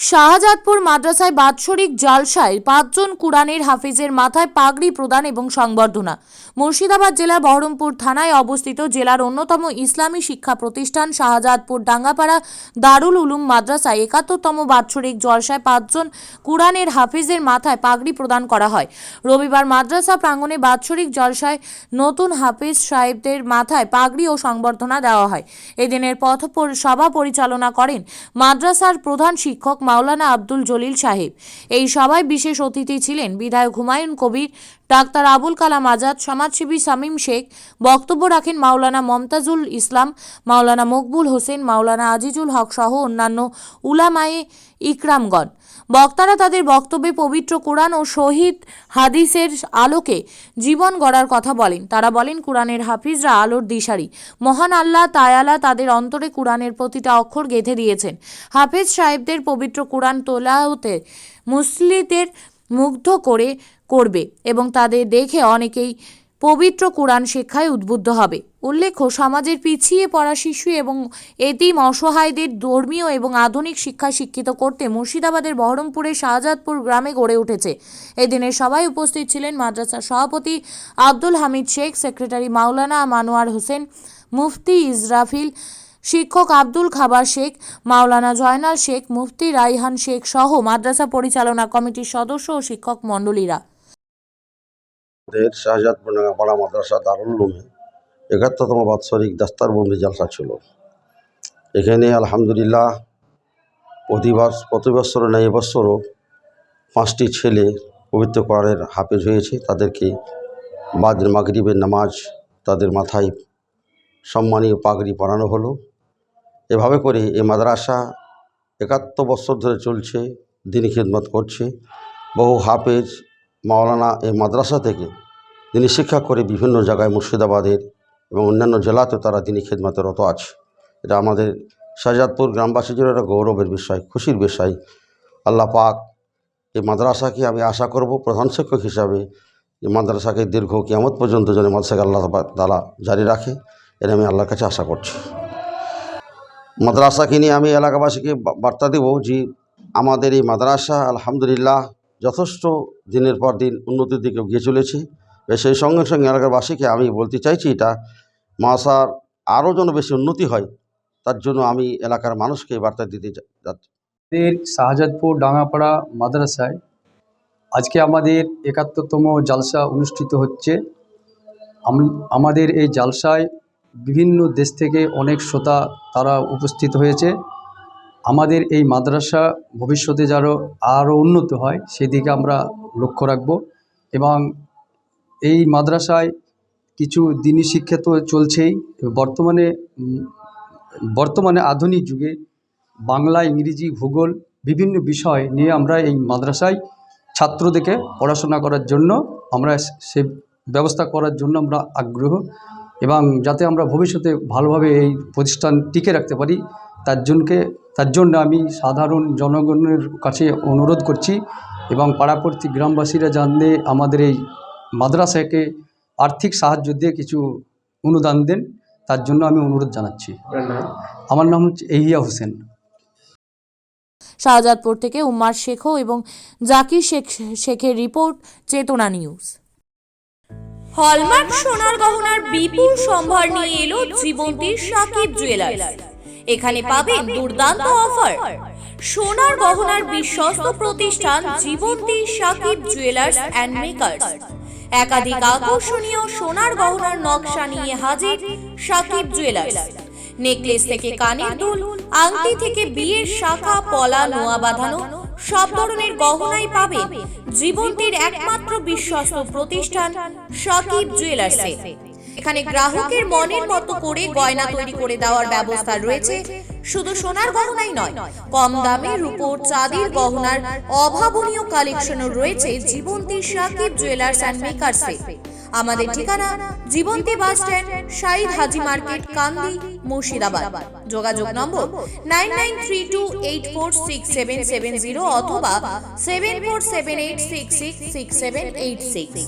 শাহজাদপুর মাদ্রাসায় বাৎসরিক জালসায় ৫ জন কুরআনের হাফিজের মাথায় পাগড়ি প্রদান এবং সংবর্ধনা। মুর্শিদাবাদ জেলার বহরমপুর থানায় অবস্থিত জেলার অন্যতম ইসলামী শিক্ষা প্রতিষ্ঠান শাহজাদপুর ডাঙ্গাপাড়া দারুল উলুম মাদ্রাসায় ৭১তম বাৎসরিক জলসায় ৫ জন কুরআনের হাফিজের মাথায় পাগড়ি প্রদান করা হয়। রবিবার মাদ্রাসা প্রাঙ্গণে বাৎসরিক জলসায় নতুন হাফিজ সাহেবদের মাথায় পাগড়ি ও সংবর্ধনা দেওয়া হয়। এদিনের সভা পরিচালনা করেন মাদ্রাসার প্রধান শিক্ষক মাওলানা আব্দুল জলিল সাহেব। এই সভায় বিশেষ অতিথি ছিলেন বিধায়ক হুমায়ুন কবির, ডাক্তার আবুল কালাম আজাদ, সমাজসেবী শামীম শেখ। বক্তব্য রাখেন মাওলানা মমতাজুল ইসলাম, মাওলানা মকবুল হোসেন, মাওলানা আজিজুল হক সহ অন্যান্য উলামায়ে ইকরামগণ। বক্তারা তাদের বক্তব্যে পবিত্র কোরআন ও শহীদ হাদিসের আলোকে জীবন গড়ার কথা বলেন। তারা বলেন, কোরআনের হাফিজরা আলোর দিশারি। মহান আল্লাহ তাআলা তাদের অন্তরে কোরআনের প্রতিটা অক্ষর গেঁথে দিয়েছেন। হাফিজ সাহেবদের পবিত্র কোরআন তেলাওয়াতে মুসল্লিদের মুগ্ধ করবে এবং তাদের দেখে অনেকেই পবিত্র কোরআন শিক্ষায় উদ্বুদ্ধ হবে। উল্লেখ্য, সমাজের পিছিয়ে পড়া শিশু এবং এতিম অসহায়দের ধর্মীয় এবং আধুনিক শিক্ষায় শিক্ষিত করতে মুর্শিদাবাদের বহরমপুরের শাহজাদপুর গ্রামে গড়ে উঠেছে। এদিনের সভায় উপস্থিত ছিলেন মাদ্রাসার সভাপতি আব্দুল হামিদ শেখ, সেক্রেটারি মাওলানা মানোয়ার হোসেন, মুফতি ইসরাফিল, শিক্ষক আব্দুল খাবার শেখ, মাওলানা জয়নাল শেখ, মুফতি রাইহান শেখ সহ মাদ্রাসা পরিচালনা কমিটির সদস্য ও শিক্ষক মণ্ডলীরা। শাহজাদপুর ডাঙ্গাপাড়া মাদ্রাসা দারুল উলুমে ৭১তম বাৎসরিক দাস্তারবন্দি জালসা ছিল। এখানে আলহামদুলিল্লাহ প্রতি বছর না এবছরও 5টি ছেলে পবিত্র কোরআনের হাফেজ হয়েছে। তাদেরকে বাদ মাগরিবের নামাজ তাদের মাথায় সম্মানীয় পাগড়ি পরানো হলো। এভাবে করে এই মাদ্রাসা ৭১ বছর ধরে চলছে, দিনী খিদমত করছে। বহু হাফেজ মাওলানা এই মাদ্রাসা থেকে দিনী শিক্ষা করে বিভিন্ন জায়গায় মুর্শিদাবাদের এবং অন্যান্য জেলাতেও তারা দিনী খিদমতে রত আছে। এটা আমাদের শাহজাদপুর গ্রামবাসীর জন্য একটা গৌরবের বিষয়, খুশির বিষয়। আল্লাহ পাক এই মাদ্রাসাকে আমি আশা করব প্রধান শিক্ষক হিসাবে এই মাদ্রাসাকে দীর্ঘ কিয়ামত পর্যন্ত যেন মাদ্রাসাকে আল্লাহ তাআলা জারি রাখে, এটা আমি আল্লাহর কাছে আশা করছি। মাদ্রাসাকে নিয়ে আমি এলাকাবাসীকে বার্তা দেব যে আমাদের এই মাদ্রাসা আলহামদুলিল্লাহ যথেষ্ট দিনের পর দিন উন্নতির দিকে গিয়ে চলেছে। সেই সঙ্গে সঙ্গে এলাকাবাসীকে আমি বলতে চাইছি, এটা মাদ্রাসার আরও যেন বেশি উন্নতি হয়, তার জন্য আমি এলাকার মানুষকে বার্তা দিতে যাচ্ছি। শাহজাদপুর ডাঙ্গাপাড়া মাদ্রাসায় আজকে আমাদের ৭১তম জালসা অনুষ্ঠিত হচ্ছে। আমাদের এই জালসায় বিভিন্ন দেশ থেকে অনেক শ্রোতা তারা উপস্থিত হয়েছে। আমাদের এই মাদ্রাসা ভবিষ্যতে যেন আরও উন্নত হয় সেদিকে আমরা লক্ষ্য রাখব এবং এই মাদ্রাসায় কিছু দিনী শিক্ষা তো চলছেই। বর্তমানে আধুনিক যুগে বাংলা, ইংরেজি, ভূগোল বিভিন্ন বিষয় নিয়ে আমরা এই মাদ্রাসায় ছাত্রদেরকে পড়াশোনা করার জন্য আমরা সে ব্যবস্থা করার জন্য আমরা আগ্রহ এবং যাতে আমরা ভবিষ্যতে ভালোভাবে এই প্রতিষ্ঠান টিকে রাখতে পারি তার জন্য আমি সাধারণ জনগণের কাছে অনুরোধ করছি এবং পাড়াপড়শি গ্রামবাসীরা জানলে আমাদের এই মাদ্রাসাকে আর্থিক সাহায্য দিয়ে কিছু অনুদান দেন, তার জন্য আমি অনুরোধ জানাচ্ছি। আমার নাম হচ্ছে এহিয়া হোসেন। শাহজাদপুর থেকে উম্মার শেখ এবং জাকির শেখের রিপোর্ট, চেতনা নিউজ। হলমার্ক সোনার গহনার বিপুল সম্ভার নিয়ে এলো জীবন্তীর সাকিব জুয়েলার্স। এখানে পাবেন দুর্দান্ত অফার। সোনার গহনার বিশ্বস্ত প্রতিষ্ঠান Jibanti Sakib jewellers and makers. একাধিক আকর্ষণীয় সোনার গহনার নকশা নিয়ে হাজির সাকিব জুয়েলার্স। নেকলেস থেকে কানের দুল, আংটি থেকে বিয়ের শাখা, পলা, নোয়া বাঁধানো সব ধরনের গহনাই পাবেন জীবন্তীর একমাত্র বিশ্বস্ত প্রতিষ্ঠান সাকিব জুয়েলার্সে। এখানে গ্রাহকের মনের মতো করে গয়না তৈরি করে দেওয়ার ব্যবস্থা রয়েছে। শুধু সোনার গহনাই নয়, কম দামে রূপোর, চাঁদির গহনার অভাবনীয় কালেকশনও রয়েছে জীবন্তী সাকিব জুয়েলার্স অ্যান্ড মেকার্সে। আমাদের ঠিকানা জীবন্তী বাস স্ট্যান্ড, শাহিদ হাজি মার্কেট, কান্দি, মুর্শিদাবাদ। যোগাযোগ নম্বর 9932846770 অথবা 7478666786।